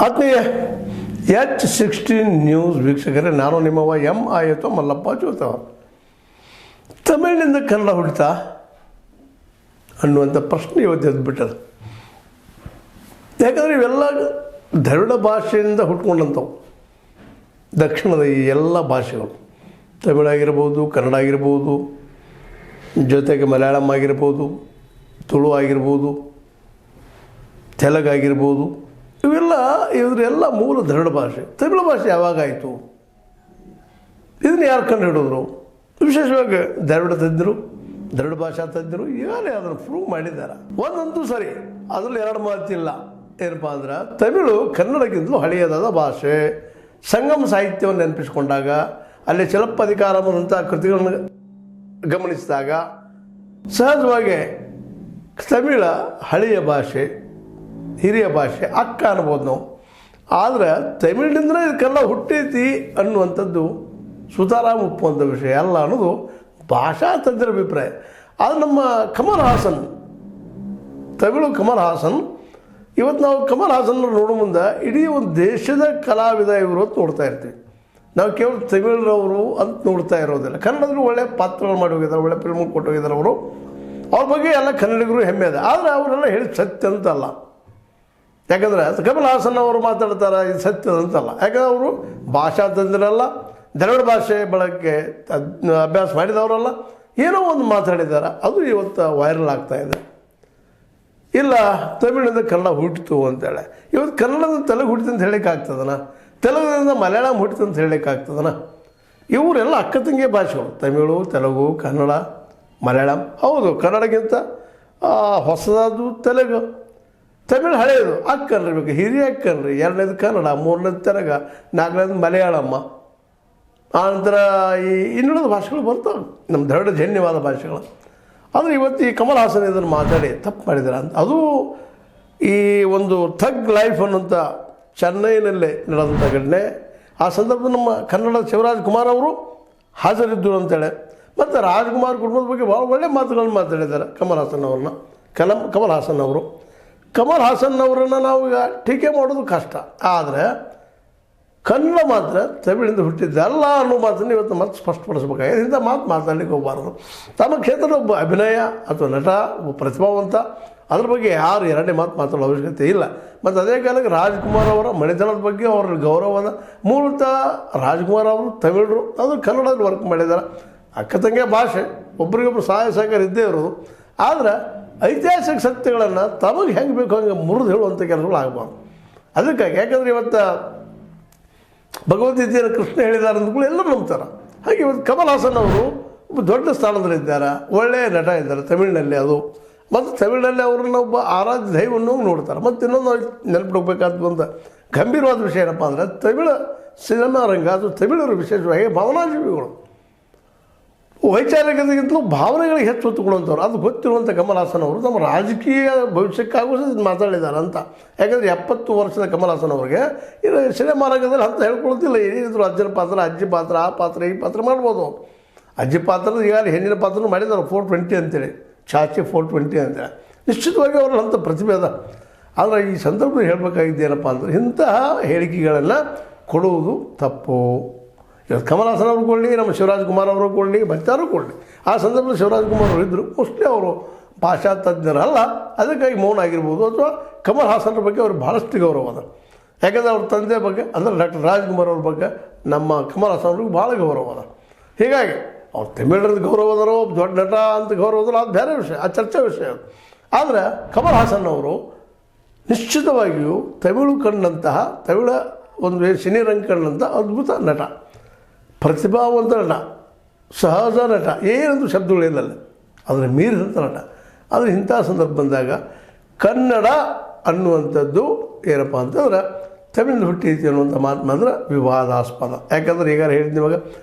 ಆತ್ಮೀಯ H16 news ವೀಕ್ಷಕರೇ, ನಾನು ನಿಮ್ಮವ ಎಂ ಆಯಿತು ಮಲ್ಲಪ್ಪ ಚೋತವ. ತಮಿಳಿನಿಂದ ಕನ್ನಡ ಹುಡ್ತಾ ಅನ್ನುವಂಥ ಪ್ರಶ್ನೆ ಇವತ್ತು ಎದ್ಬಿಟ್ಟದು. ಯಾಕಂದರೆ ಇವೆಲ್ಲ ದ್ರವಿಡ ಭಾಷೆಯಿಂದ ಹುಟ್ಕೊಂಡಂಥವು. ದಕ್ಷಿಣದ ಈ ಎಲ್ಲ ಭಾಷೆಗಳು, ತಮಿಳಾಗಿರ್ಬೋದು, ಕನ್ನಡ ಆಗಿರ್ಬೋದು, ಜೊತೆಗೆ ಮಲಯಾಳಂ ಆಗಿರ್ಬೋದು, ತುಳು ಆಗಿರ್ಬೋದು, ತೆಲುಗಾಗಿರ್ಬೋದು, ಇವರೆಲ್ಲ ಮೂಲ ದ್ರವಿಡ ಭಾಷೆ. ತಮಿಳು ಭಾಷೆ ಯಾವಾಗಾಯಿತು? ಇದನ್ನು ಯಾರು ಕಂಡು ಹಿಡಿದ್ರು? ವಿಶೇಷವಾಗಿ ದ್ರವಿಡ ತಜ್ಞರು, ದ್ರವಿಡ ಭಾಷಾ ತಜ್ಞರು ಈಗಾಗಲೇ ಅದನ್ನು ಪ್ರೂವ್ ಮಾಡಿದ್ದಾರೆ. ಒಂದಂತೂ ಸರಿ, ಅದರಲ್ಲಿ ಎರಡು ಮಾತಿಲ್ಲ. ಏನಪ್ಪ ಅಂದ್ರೆ, ತಮಿಳು ಕನ್ನಡಕ್ಕಿಂತಲೂ ಹಳೆಯದಾದ ಭಾಷೆ. ಸಂಗಮ ಸಾಹಿತ್ಯವನ್ನು ನೆನಪಿಸಿಕೊಂಡಾಗ, ಅಲ್ಲಿ ಚಿಲಪ್ಪಧಿಕಾರವಂಥ ಕೃತಿಗಳನ್ನು ಗಮನಿಸಿದಾಗ ಸಹಜವಾಗಿ ತಮಿಳ ಹಳೆಯ ಭಾಷೆ, ಹಿರಿಯ ಭಾಷೆ ಅಕ್ಕ ಅನ್ಬೋದು ನಾವು. ಆದರೆ ತಮಿಳಿನಿಂದಲೇ ಕನ್ನಡ ಹುಟ್ಟೈತಿ ಅನ್ನುವಂಥದ್ದು ಸುತಾರಾಮ್ ಒಪ್ಪುವಂಥ ವಿಷಯ ಅಲ್ಲ ಅನ್ನೋದು ಭಾಷಾ ತಜ್ಞರ ಅಭಿಪ್ರಾಯ. ಅದು ನಮ್ಮ ಕಮಲ್ ಹಾಸನ್, ತಮಿಳು ಕಮಲ್ ಹಾಸನ್, ಇವತ್ತು ನಾವು ಕಮಲ್ ಹಾಸನ್ ನೋಡೋ ಮುಂದೆ ಇಡೀ ಒಂದು ದೇಶದ ಕಲಾವಿದ ಇವರು ಅಂತ ನೋಡ್ತಾ ಇರ್ತೀವಿ. ನಾವು ಕೇವಲ ತಮಿಳರವರು ಅಂತ ನೋಡ್ತಾ ಇರೋದಿಲ್ಲ. ಕನ್ನಡದಲ್ಲಿ ಒಳ್ಳೆಯ ಪಾತ್ರಗಳು ಮಾಡಿ ಹೋಗಿದ್ದಾರೆ, ಒಳ್ಳೆ ಫಿಲ್ಮ್ ಕೊಟ್ಟು ಹೋಗಿದ್ದಾರೆ ಅವರು. ಅವ್ರ ಬಗ್ಗೆ ಎಲ್ಲ ಕನ್ನಡಿಗರು ಹೆಮ್ಮೆ ಇದೆ. ಆದರೆ ಅವರೆಲ್ಲ ಹೇಳಿ ಸತ್ಯ ಅಂತಲ್ಲ. ಯಾಕಂದರೆ ಕಮಲ್ ಹಾಸನ್ ಅವರು ಮಾತಾಡ್ತಾರೆ, ಇದು ಸತ್ಯದಂತಲ್ಲ. ಯಾಕಂದರೆ ಅವರು ಭಾಷಾ ತಜ್ಞರಲ್ಲ, ದ್ರವಿಡ ಭಾಷೆ ಬಳಕೆ ಅಭ್ಯಾಸ ಮಾಡಿದವರಲ್ಲ. ಏನೋ ಒಂದು ಮಾತಾಡಿದ್ದಾರೆ, ಅದು ಇವತ್ತು ವೈರಲ್ ಆಗ್ತಾಯಿದೆ. ಇಲ್ಲ ತಮಿಳಿನಿಂದ ಕನ್ನಡ ಹುಟ್ಟಿತು ಅಂತೇಳಿ. ಇವತ್ತು ಕನ್ನಡದಿಂದ ತೆಲುಗು ಹುಟ್ಟಿತು ಅಂತ ಹೇಳೋಕ್ಕಾಗ್ತದನ? ತೆಲುಗಿನಿಂದ ಮಲಯಾಳಂ ಹುಟ್ಟಿತು ಅಂತ ಹೇಳೋಕ್ಕಾಗ್ತದನ? ಇವರೆಲ್ಲ ಅಕ್ಕ ತಂಗಿ ಭಾಷೆಗಳು, ತಮಿಳು, ತೆಲುಗು, ಕನ್ನಡ, ಮಲಯಾಳಂ. ಹೌದು, ಕನ್ನಡಕ್ಕಿಂತ ಹೊಸದಾದ್ದು ತೆಲುಗು. ತಮಿಳು ಹಳೆಯದು, ಅಕ್ಕನ್ರಿ ಬೇಕು, ಹಿರಿಯ ಅಕ್ಕನ್ರಿ. ಎರಡನೇದು ಕನ್ನಡ, ಮೂರನೇದು ತೆಲುಗ, ನಾಲ್ಕನೇದು ಮಲಯಾಳಮ್ಮ. ಆನಂತರ ಈ ಇನ್ನುಳಿದ ಭಾಷೆಗಳು ಬರ್ತವೆ, ನಮ್ಮ ದ್ರವಿಡ ಜನ್ಯವಾದ ಭಾಷೆಗಳು. ಆದರೆ ಇವತ್ತು ಈ ಕಮಲ್ ಹಾಸನ್ ಇದನ್ನು ಮಾತಾಡಿ ತಪ್ಪು ಮಾಡಿದ್ದಾರೆ ಅಂತ. ಅದು ಈ ಒಂದು ಥಗ್ ಲೈಫ್ ಅನ್ನುವಂಥ ಚೆನ್ನೈನಲ್ಲೇ ನಡೆದಂಥ ಘಟನೆ. ಆ ಸಂದರ್ಭದಲ್ಲಿ ನಮ್ಮ ಕನ್ನಡದ ಶಿವರಾಜ್ ಕುಮಾರ್ ಅವರು ಹಾಜರಿದ್ದರು ಅಂತೇಳಿ. ಮತ್ತು ರಾಜ್ಕುಮಾರ್ ಕುಟುಂಬದ ಬಗ್ಗೆ ಭಾಳ ಒಳ್ಳೆಯ ಮಾತುಗಳನ್ನು ಮಾತಾಡಿದ್ದಾರೆ ಕಮಲ್ ಹಾಸನ್ ಅವ್ರನ್ನ. ಕಮಲ್ ಹಾಸನ್ ಅವರು ಕಮಲ್ ಹಾಸನ್ ಅವರನ್ನು ನಾವು ಈಗ ಟೀಕೆ ಮಾಡೋದು ಕಷ್ಟ. ಆದರೆ ಕನ್ನಡ ಮಾತ್ರ ತಮಿಳಿಂದ ಹುಟ್ಟಿದ್ದಲ್ಲ ಅನ್ನೋ ಮಾತನ್ನು ಇವತ್ತು ಮತ್ತೆ ಸ್ಪಷ್ಟಪಡಿಸ್ಬೇಕಾಗಿದೆ. ಇಂಥ ಮಾತು ಮಾತಾಡಲಿಕ್ಕೆ ಹೋಗಬಾರ್ದು. ತಮ್ಮ ಕ್ಷೇತ್ರದ ಒಬ್ಬ ಅಭಿನಯ ಅಥವಾ ನಟ, ಒಬ್ಬ ಪ್ರತಿಭಾವಂತ, ಅದ್ರ ಬಗ್ಗೆ ಯಾರು ಎರಡನೇ ಮಾತು ಮಾತಾಡೋ ಅವಶ್ಯಕತೆ ಇಲ್ಲ. ಮತ್ತು ಅದೇ ಕಾಲಕ್ಕೆ ರಾಜ್ಕುಮಾರ್ ಅವರ ಮನೆತನದ ಬಗ್ಗೆ ಅವರ ಗೌರವದ ಮೂಲತಃ ರಾಜ್ಕುಮಾರ್ ಅವರು ತಮಿಳರು, ಅದು ಕನ್ನಡದಲ್ಲಿ ವರ್ಕ್ ಮಾಡಿದ್ದಾರೆ. ಅಕ್ಕ ತಂಗಿಯ ಭಾಷೆ, ಒಬ್ರಿಗೊಬ್ರು ಸಹಾಯ ಸಹಕಾರ ಇದ್ದೇ ಇರೋದು. ಆದರೆ ಐತಿಹಾಸಿಕ ಸತ್ಯಗಳನ್ನು ತಮಗೆ ಹೆಂಗೆ ಬೇಕು ಹಂಗೆ ಮುರಿದು ಹೇಳುವಂಥ ಕೆಲಸಗಳು ಆಗಬಾರ್ದು. ಅದಕ್ಕಾಗಿ, ಯಾಕಂದರೆ ಇವತ್ತು ಭಗವದ್ಗೀತೆಯನ್ನು ಕೃಷ್ಣ ಹೇಳಿದ್ದಾರೆ ಅಂದ್ಗಳು ಎಲ್ಲರೂ ನಂಬ್ತಾರೆ. ಹಾಗೆ ಇವತ್ತು ಕಮಲ್ ಹಾಸನ್ ಅವರು ಒಬ್ಬ ದೊಡ್ಡ ಸ್ಥಾನದಲ್ಲಿದ್ದಾರೆ, ಒಳ್ಳೆಯ ನಟ ಇದ್ದಾರೆ ತಮಿಳಿನಲ್ಲಿ. ಅದು ಮತ್ತು ತಮಿಳಿನಲ್ಲಿ ಅವರನ್ನು ಒಬ್ಬ ಆರಾಧ್ಯ ದೈವವನ್ನು ನೋಡ್ತಾರೆ. ಮತ್ತು ಇನ್ನೊಂದು ನೆನಪಿಡಬೇಕಾದ ಒಂದು ಗಂಭೀರವಾದ ವಿಷಯ ಏನಪ್ಪ ಅಂದರೆ, ತಮಿಳು ಸಿನಿಮಾ ರಂಗ, ಅದು ತಮಿಳರು ವಿಶೇಷವಾಗಿ ಭಾವನಾಜೀವಿಗಳು. ವೈಚಾರಿಕತೆಗಿಂತಲೂ ಭಾವನೆಗಳಿಗೆ ಹೆಚ್ಚು ಒತ್ತು ಕೊಡುವಂಥವ್ರು. ಅದು ಗೊತ್ತಿರುವಂಥ ಕಮಲ್ ಹಾಸನ್ ಅವರು ನಮ್ಮ ರಾಜಕೀಯ ಭವಿಷ್ಯಕ್ಕಾಗೂ ಮಾತಾಡಿದ್ದಾರೆ ಅಂತ. ಯಾಕಂದರೆ 70 ವರ್ಷದ ಕಮಲ್ ಹಾಸನ್ ಅವ್ರಿಗೆ ಇದು ಸಿನಿಮಾ ರಂಗದಲ್ಲಿ ಅಂತ ಹೇಳ್ಕೊಳ್ತಿಲ್ಲ. ಏನಿದ್ರು ಅಜ್ಜನ ಪಾತ್ರ, ಅಜ್ಜಿ ಪಾತ್ರ, ಆ ಪಾತ್ರ, ಈ ಪಾತ್ರ ಮಾಡ್ಬೋದು. ಅಜ್ಜಿ ಪಾತ್ರದ ಈಗಾಗಲೇ ಹೆಣ್ಣಿನ ಪಾತ್ರನೂ ಮಾಡಿದ್ದಾರೆ, 420 ಅಂತೇಳಿ, ಚಾಚಿ 420 ಅಂತೇಳಿ. ನಿಶ್ಚಿತವಾಗಿ ಅವರಲ್ಲಿ ಅಂಥ ಪ್ರತಿಭೆ ಅದ. ಆದರೆ ಈ ಸಂದರ್ಭದಲ್ಲಿ ಹೇಳಬೇಕಾಗಿದ್ದೇನಪ್ಪ ಅಂದರೆ, ಇಂತಹ ಹೇಳಿಕೆಗಳನ್ನು ಕೊಡುವುದು ತಪ್ಪು. ಇವತ್ತು ಕಮಲ್ ಹಾಸನ್ ಅವರು ಕೊಡಲಿ, ನಮ್ಮ ಶಿವರಾಜ್ ಕುಮಾರ್ ಅವರು ಕೊಡಲಿ, ಮತ್ತಾರು ಕೊಡಲಿ, ಆ ಸಂದರ್ಭದಲ್ಲಿ ಶಿವರಾಜ್ ಕುಮಾರ್ ಅವರು ಇದ್ದರು. ಮೋಸ್ಟ್ಲಿ ಅವರು ಭಾಷಾ ತಜ್ಞರಲ್ಲ, ಅದಕ್ಕಾಗಿ ಮೌನ ಆಗಿರ್ಬೋದು. ಅಥವಾ ಕಮಲ್ ಹಾಸನ್ರ ಬಗ್ಗೆ ಅವ್ರಿಗೆ ಭಾಳಷ್ಟು ಗೌರವ ಅದ. ಯಾಕಂದರೆ ಅವ್ರ ತಂದೆ ಬಗ್ಗೆ ಅಂದರೆ ಡಾಕ್ಟರ್ ರಾಜ್ಕುಮಾರ್ ಅವ್ರ ಬಗ್ಗೆ ನಮ್ಮ ಕಮಲ್ ಹಾಸನ್ ಅವ್ರಿಗೆ ಭಾಳ ಗೌರವ ಅದ. ಹೀಗಾಗಿ ಅವ್ರು ತಮಿಳರದ ಗೌರವ ಅದರೋ, ದೊಡ್ಡ ನಟ ಅಂತ ಗೌರವ ಅದರೋ, ಅದು ಬೇರೆ ವಿಷಯ, ಅದು ಚರ್ಚೆ ವಿಷಯ. ಆದರೆ ಕಮಲ್ ಹಾಸನ್ ಅವರು ನಿಶ್ಚಿತವಾಗಿಯೂ ತಮಿಳು ಕಂಡಂತಹ, ತಮಿಳ ಒಂದು ಸಿನಿರಂಗ ಕಂಡಂಥ ಅದ್ಭುತ ನಟ, ಪ್ರತಿಭಾವಂತ ನಟ, ಸಹಜ ನಟ, ಏನಂದ್ರೂ ಶಬ್ದಗಳಿಲ್ಲ, ಅದನ್ನು ಮೀರಿದಂಥ ನಟ. ಆದರೆ ಇಂಥ ಸಂದರ್ಭ ಬಂದಾಗ ಕನ್ನಡ ಅನ್ನುವಂಥದ್ದು ಏನಪ್ಪ ಅಂತಂದ್ರೆ ತಮಿಳಿಂದ ಹುಟ್ಟೈತಿ ಅನ್ನುವಂಥ ಮಾತು ಮಾತ್ರ ವಿವಾದಾಸ್ಪದ. ಯಾಕಂದರೆ ಈಗ ಹೇಳಿದ ಇವಾಗ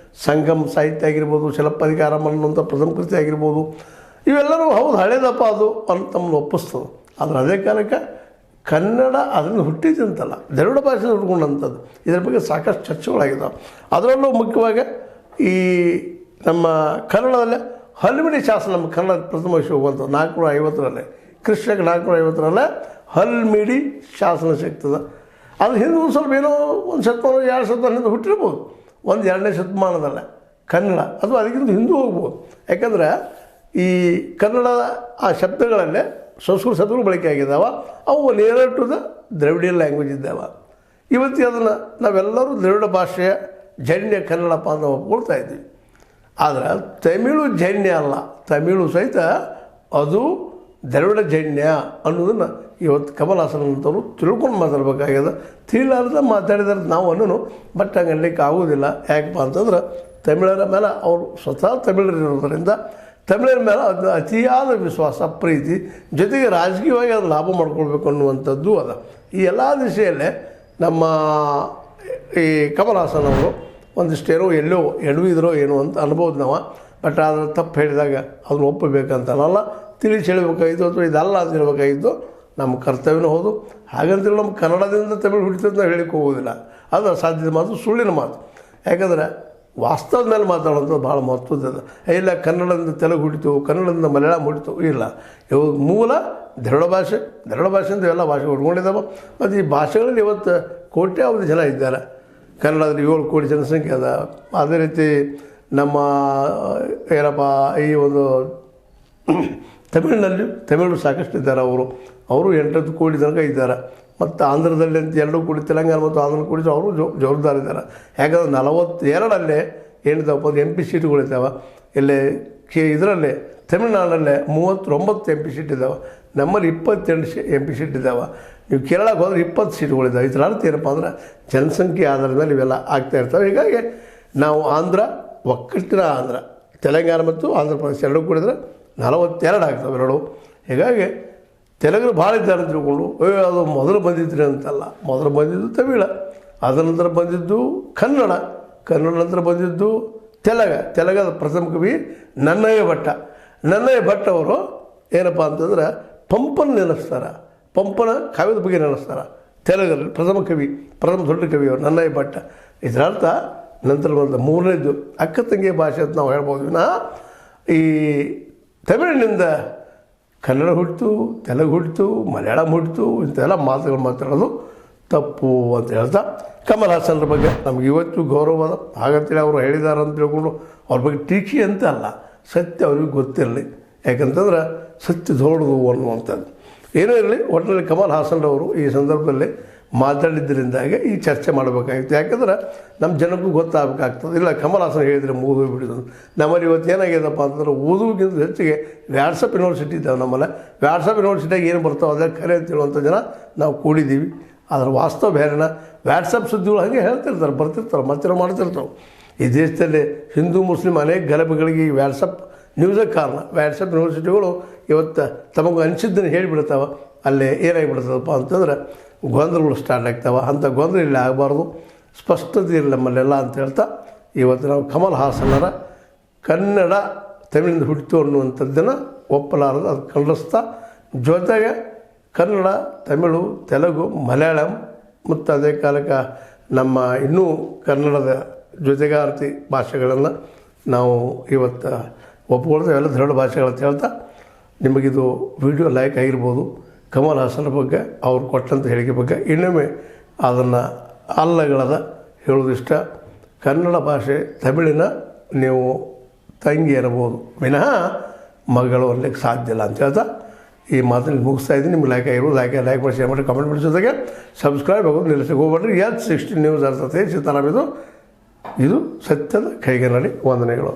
ಸಂಗಮ ಸಾಹಿತ್ಯ ಆಗಿರ್ಬೋದು, ಶಿಲಪ್ಪಧಿಕಾರಂ ಅನ್ನುವಂಥ ಪ್ರಥಮ ಕೃತಿ ಆಗಿರ್ಬೋದು, ಇವೆಲ್ಲರೂ ಹೌದು ಹಳೇದಪ್ಪ ಅದು ಅಂತ ತಮ್ಮನ್ನು ಒಪ್ಪಿಸ್ತದೆ. ಆದರೆ ಅದೇ ಕಾಲಕ್ಕೆ ಕನ್ನಡ ಅದರಿಂದ ಹುಟ್ಟಿದ್ದು ಅಂತಲ್ಲ, ದ್ರವಿಡ ಭಾಷೆ ಹುಡ್ಕೊಂಡಂಥದ್ದು. ಇದರ ಬಗ್ಗೆ ಸಾಕಷ್ಟು ಚರ್ಚೆಗಳಾಗಿದ್ದಾವೆ. ಅದರಲ್ಲೂ ಮುಖ್ಯವಾಗಿ ಈ ನಮ್ಮ ಕನ್ನಡದಲ್ಲೇ ಹಲ್ಮಿಡಿ ಶಾಸನ, ನಮ್ಮ ಕನ್ನಡ ಪ್ರಥಮ ವಿಷಯ ಹೋಗುವಂಥದ್ದು 450ರಲ್ಲೇ, ಕ್ರಿಸ್ತಕ್ಕೆ 450ರಲ್ಲೇ ಹಲ್ಮಿಡಿ ಶಾಸನ ಸಿಗ್ತದೆ. ಅದು ಹಿಂದೆ ಒಂದು ಸ್ವಲ್ಪ ಏನೋ ಒಂದು ಶತಮಾನ 2 ಶತಮಾನದಿಂದ ಹುಟ್ಟಿರ್ಬೋದು, ಒಂದು 2ನೇ ಶತಮಾನದಲ್ಲ ಕನ್ನಡ, ಅಥವಾ ಅದಕ್ಕಿಂತ ಹಿಂದೂ ಹೋಗ್ಬೋದು. ಯಾಕಂದ್ರೆ ಈ ಕನ್ನಡದ ಆ ಶಬ್ದಗಳಲ್ಲೇ ಸಂಸ್ಕೃತ ಶಬ್ದಗಳು ಬಳಕೆ ಆಗಿದ್ದಾವೆ. ಅವು near to the Dravidian language ಇದ್ದಾವೆ. ಇವತ್ತಿಗೆ ಅದನ್ನು ನಾವೆಲ್ಲರೂ ದ್ರವಿಡ ಭಾಷೆಯ ಜನ್ಯ ಕನ್ನಡಪ್ಪ ಅಂತ ಒಪ್ಕೊಳ್ತಾ ಇದ್ದೀವಿ. ಆದರೆ ತಮಿಳು ಜನ್ಯ ಅಲ್ಲ, ತಮಿಳು ಸಹಿತ ಅದು ದ್ರವಿಡ ಜನ್ಯ ಅನ್ನೋದನ್ನು ಇವತ್ತು ಕಮಲ್ ಹಾಸನ್ ಅಂತವರು ತಿಳ್ಕೊಂಡು ಮಾತಾಡ್ಬೇಕಾಗ್ಯದ. ತಿಳಿಲಾರ್ದ ಮಾತಾಡಿದ್ರೆ ನಾವು ಅನ್ನೋನು ಬಟ್ ಹಂಗೆ ಅನ್ಲಿಕ್ಕೆ ಆಗೋದಿಲ್ಲ. ಯಾಕಪ್ಪ ಅಂತಂದ್ರೆ ತಮಿಳರ ಮೇಲೆ ಅವರು ಸ್ವತಃ ತಮಿಳರಿರೋದರಿಂದ ತಮಿಳರ ಮೇಲೆ ಅದು ಅತಿಯಾದ ವಿಶ್ವಾಸ, ಪ್ರೀತಿ, ಜೊತೆಗೆ ರಾಜಕೀಯವಾಗಿ ಅದು ಲಾಭ ಮಾಡ್ಕೊಳ್ಬೇಕು ಅನ್ನುವಂಥದ್ದು ಅದ. ಈ ಎಲ್ಲ ದಿಶೆಯಲ್ಲೇ ನಮ್ಮ ಈ ಕಮಲ್ ಹಾಸನ್ ಅವರು ಒಂದಿಷ್ಟೇನೋ ಎಲ್ಲೋ ಎಡವಿದ್ರೋ ಏನೋ ಅಂತ ಅನ್ಬೋದು ನಾವು. ಬಟ್ ಅದನ್ನು ತಪ್ಪು ಹೇಳಿದಾಗ ಅದನ್ನು ಒಪ್ಪಬೇಕಂತಲ್ಲ, ತಿಳಿಸಿ ಹೇಳಬೇಕಾಗಿತ್ತು ಅಥವಾ ಇದಲ್ಲ ಅಂತ ಹೇಳಬೇಕಾಗಿತ್ತು. ನಮ್ಮ ಕರ್ತವ್ಯನೂ ಹೌದು. ಹಾಗಂತೇಳಿ ನಮ್ಮ ಕನ್ನಡದಿಂದ ತಮಿಳು ಹುಟ್ಟಿತಂತ ನಾವು ಹೇಳಿಕ್ಕೆ ಹೋಗೋದಿಲ್ಲ. ಅದು ಅಸಾಧ್ಯದ ಮಾತು, ಸುಳ್ಳಿನ ಮಾತು. ಯಾಕಂದರೆ ವಾಸ್ತವದ ಮೇಲೆ ಮಾತಾಡೋಂಥದ್ದು ಭಾಳ ಮಹತ್ವದ. ಇಲ್ಲ ಕನ್ನಡದಿಂದ ತೆಲುಗು ಹುಟ್ಟಿತು, ಕನ್ನಡದಿಂದ ಮಲಯಾಳಂ ಹುಟ್ಟಿತು, ಇಲ್ಲ. ಇವು ಮೂಲ ದ್ರವಿಡ ಭಾಷೆ. ದ್ರವಿಡ ಭಾಷೆಯಿಂದ ಎಲ್ಲ ಭಾಷೆ ಉಟ್ಕೊಂಡಿದ್ದಾವೆ. ಮತ್ತು ಈ ಭಾಷೆಗಳಲ್ಲಿ ಇವತ್ತು ಕೋಟ್ಯಾವಧಿ ಜನ ಇದ್ದಾರೆ. ಕನ್ನಡದಲ್ಲಿ 7 ಕೋಟಿ ಜನಸಂಖ್ಯೆ ಅದ. ಅದೇ ರೀತಿ ನಮ್ಮ ಏನಪ್ಪ ಈ ಒಂದು ತಮಿಳು ಸಾಕಷ್ಟು ಇದ್ದಾರೆ. ಅವರು 8 ಕೋಟಿ ತನಕ ಇದ್ದಾರೆ. ಮತ್ತು ಆಂಧ್ರದಲ್ಲಿ ಅಂತ 2 ಕೋಟಿ, ತೆಲಂಗಾಣ ಮತ್ತು ಆಂಧ್ರ ಕೋಟಿ ಅವರು ಜವಾಬ್ದಾರಿದ್ದಾರೆ. ಯಾಕಂದ್ರೆ 42 ಏನಿದ್ದಾವಪ್ಪ ಅದು MP ಸೀಟುಗಳಿದ್ದಾವೆ. ಇಲ್ಲೇ ಇದರಲ್ಲೇ ತಮಿಳುನಾಡಲ್ಲೇ 39 MP ಸೀಟ್ ಇದ್ದಾವೆ. ನಮ್ಮಲ್ಲಿ 28 MP ಸೀಟ್ ಇದ್ದಾವೆ. ನೀವು ಕೇರಳಕ್ಕೆ ಹೋದ್ರೆ 20 ಸೀಟುಗಳಿದ್ದಾವೆ. ಇದರ ಅರ್ಥ ಏನಪ್ಪ ಅಂದ್ರೆ ಜನಸಂಖ್ಯೆ ಆಧಾರದ ಮೇಲೆ ಇವೆಲ್ಲ ಆಗ್ತಾ ಇರ್ತವೆ. ಹೀಗಾಗಿ ನಾವು ಆಂಧ್ರ, ಒಕ್ಕಟ್ಟಿನ ಆಂಧ್ರ, ತೆಲಂಗಾಣ ಮತ್ತು ಆಂಧ್ರ ಪ್ರದೇಶ 2 ಕೂಡಿದ್ರೆ 42 ಆಗ್ತವೆ 2. ಹೀಗಾಗಿ ತೆಲುಗರು ಭಾಳ ಇದ್ದಾರೆ ಅಂತ ತಿಳ್ಕೊಂಡು ಅದು ಮೊದಲು ಬಂದಿದ್ರಿ ಅಂತಲ್ಲ. ಮೊದಲು ಬಂದಿದ್ದು ತಮಿಳ, ಅದರ ನಂತರ ಬಂದಿದ್ದು ಕನ್ನಡ ನಂತರ ಬಂದಿದ್ದು ತೆಲುಗದ ಪ್ರಥಮ ಕವಿ ನನ್ನಯ್ಯ ಭಟ್ಟ ಅವರು ಏನಪ್ಪ ಅಂತಂದ್ರೆ ಪಂಪನ ನೆನೆಸ್ತಾರೆ. ಪಂಪನ ಕಾವ್ಯದ ಬಗ್ಗೆ ನೆನೆಸ್ತಾರೆ. ತೆಲುಗಲ್ಲಿ ಪ್ರಥಮ ದೊಡ್ಡ ಕವಿ ಅವರು ನನ್ನಯ್ಯ ಭಟ್ಟ. ಇದರರ್ಥ ನಂತರ ಬಂದ 3ನೇದು ಅಕ್ಕ ತಂಗಿಯ ಭಾಷೆ ಅಂತ ನಾವು ಹೇಳ್ಬೋದು. ಈ ತಮಿಳಿನಿಂದ ಕನ್ನಡ ಹುಟ್ಟಿತು, ತೆಲುಗು ಹುಟ್ಟಿತು, ಮಲಯಾಳಂ ಹುಟ್ಟಿತು, ಇಂಥೆಲ್ಲ ಮಾತುಗಳು ಮಾತಾಡೋದು ತಪ್ಪು ಅಂತ ಹೇಳ್ತಾ, ಕಮಲ್ ಹಾಸನ್ರ ಬಗ್ಗೆ ನಮ್ಗೆ ಇವತ್ತು ಗೌರವ ಅದ. ಹಾಗಂತೇಳಿ ಅವರು ಹೇಳಿದ್ದಾರೆ ಅಂತ ತಿಳ್ಕೊಂಡು ಅವ್ರ ಬಗ್ಗೆ ಟೀಕೆ ಅಂತ ಅಲ್ಲ, ಸತ್ಯ ಅವ್ರಿಗೆ ಗೊತ್ತಿರಲಿ. ಯಾಕಂತಂದ್ರೆ ಸತ್ಯ ದೊಡ್ಡದು ಅನ್ನುವಂಥದ್ದು. ಏನೇ ಇರಲಿ, ಒಟ್ಟಿನಲ್ಲಿ ಕಮಲ್ ಹಾಸನ್ರವರು ಈ ಸಂದರ್ಭದಲ್ಲಿ ಮಾತಾಡಿದ್ದರಿಂದಾಗೆ ಈ ಚರ್ಚೆ ಮಾಡಬೇಕಾಗಿತ್ತು. ಯಾಕಂದ್ರೆ ನಮ್ಮ ಜನಕ್ಕೂ ಗೊತ್ತಾಗಬೇಕಾಗ್ತದೆ. ಇಲ್ಲ ಕಮಲ್ ಹಾಸನ್ ಹೇಳಿದರೆ ಮುಗಿದು ಬಿಡಿದ್ರು. ನಮ್ಮಲ್ಲಿ ಇವತ್ತು ಏನಾಗ್ಯದಪ್ಪ ಅಂತಂದ್ರೆ ಓದುವುದಕ್ಕಿಂತ ಹೆಚ್ಚಿಗೆ ವ್ಯಾಟ್ಸಪ್ ಯೂನಿವರ್ಸಿಟಿ ಇದ್ದಾವೆ. ನಮ್ಮಲ್ಲಿ ವ್ಯಾಟ್ಸಪ್ ಯೂನಿವರ್ಸಿಟಿಯಾಗಿ ಏನು ಬರ್ತಾವೆ ಅದೇ ಖರೆ ಅಂತ ಹೇಳುವಂಥ ಜನ ನಾವು ಕೂಡಿದ್ದೀವಿ. ಅದರ ವಾಸ್ತವ ಬೇರೆನ. ವ್ಯಾಟ್ಸಪ್ ಸುದ್ದಿಗಳು ಹಾಗೆ ಹೇಳ್ತಿರ್ತಾರೆ, ಬರ್ತಿರ್ತಾರೆ, ಮತ್ತೆ ಮಾಡ್ತಿರ್ತಾವೆ. ಈ ದೇಶದಲ್ಲಿ ಹಿಂದೂ ಮುಸ್ಲಿಂ ಅನೇಕ ಗಲಭೆಗಳಿಗೆ ಈ ವ್ಯಾಟ್ಸಪ್ ನ್ಯೂಸೇ ಕಾರಣ. ವ್ಯಾಟ್ಸಪ್ ಯೂನಿವರ್ಸಿಟಿಗಳು ಇವತ್ತು ತಮಗೆ ಅನಿಸಿದ್ದನ್ನು ಹೇಳಿಬಿಡ್ತಾವೆ. ಅಲ್ಲೇ ಏನಾಗಿಬಿಡ್ತದಪ್ಪ ಅಂತಂದ್ರೆ ಗೊಂದಲಗಳು ಸ್ಟಾರ್ಟ್ ಆಗ್ತಾವೆ. ಅಂಥ ಗೊಂದಲ ಇಲ್ಲಿ ಆಗಬಾರ್ದು, ಸ್ಪಷ್ಟತೆ ಇರಲಿ ನಮ್ಮಲ್ಲೆಲ್ಲ ಅಂತ ಹೇಳ್ತಾ, ಇವತ್ತು ನಾವು ಕಮಲ್ ಹಾಸನರ ಕನ್ನಡ ತಮಿಳಿಂದ ಹುಟ್ಟಿತು ಅನ್ನುವಂಥದ್ದನ್ನು ಒಪ್ಪಲಾರದು, ಅದು ಖಂಡಿಸ್ತಾ, ಜೊತೆಗೆ ಕನ್ನಡ, ತಮಿಳು, ತೆಲುಗು, ಮಲಯಾಳಂ ಮತ್ತು ಅದೇ ಕಾಲಕ್ಕೆ ನಮ್ಮ ಇನ್ನೂ ಕನ್ನಡದ ಜೊತೆಗಾರ್ತಿ ಭಾಷೆಗಳನ್ನು ನಾವು ಇವತ್ತು ಒಪ್ಕೊಳ್ತೇವೆ. ಎಲ್ಲ ದ್ರವಿಡ ಭಾಷೆಗಳಂತ ಹೇಳ್ತಾ, ನಿಮಗಿದು ವಿಡಿಯೋ ಲೈಕ್ ಆಗಿರ್ಬೋದು. ಕಮಲ್ ಹಾಸನ್ ಬಗ್ಗೆ ಅವ್ರು ಕೊಟ್ಟಂಥ ಹೇಳಿಕೆ ಬಗ್ಗೆ ಇನ್ನೊಮ್ಮೆ ಅದನ್ನು ಅಲ್ಲಗಳದ ಹೇಳೋದಿಷ್ಟ. ಕನ್ನಡ ಭಾಷೆ ತಮಿಳಿನ ನೀವು ತಂಗಿ ಇರಬಹುದು ವಿನಃ ಮಗಳು ಅನ್ಲಿಕ್ಕೆ ಸಾಧ್ಯ ಇಲ್ಲ ಅಂತ ಹೇಳ್ತಾ ಈ ಮಾತನ್ನು ಮುಗಿಸ್ತಾ ಇದ್ದೀನಿ. ನಿಮ್ಗೆ ಲೈಕ್ ಆಗಿರ್ಬೋದು, ಲೈಕ್ ಮಾಡಿ, ಶೇರ್ ಮಾಡಿ, ಕಮೆಂಟ್ ಮಾಡಿ, ಜೊತೆಗೆ ಸಬ್ಸ್ಕ್ರೈಬ್ ಆಗೋದು ನಿಲ್ಲಿಸಿ ಹೋಗ್ಬೇಡ್ರಿ. H16 ನ್ಯೂಸ್ ಅರ್ಥತೆ ಸೀತಾರಾಮ್ ಇದು ಸತ್ಯದ ಕೈಗೆ ನಡಿ. ವಂದನೆಗಳು.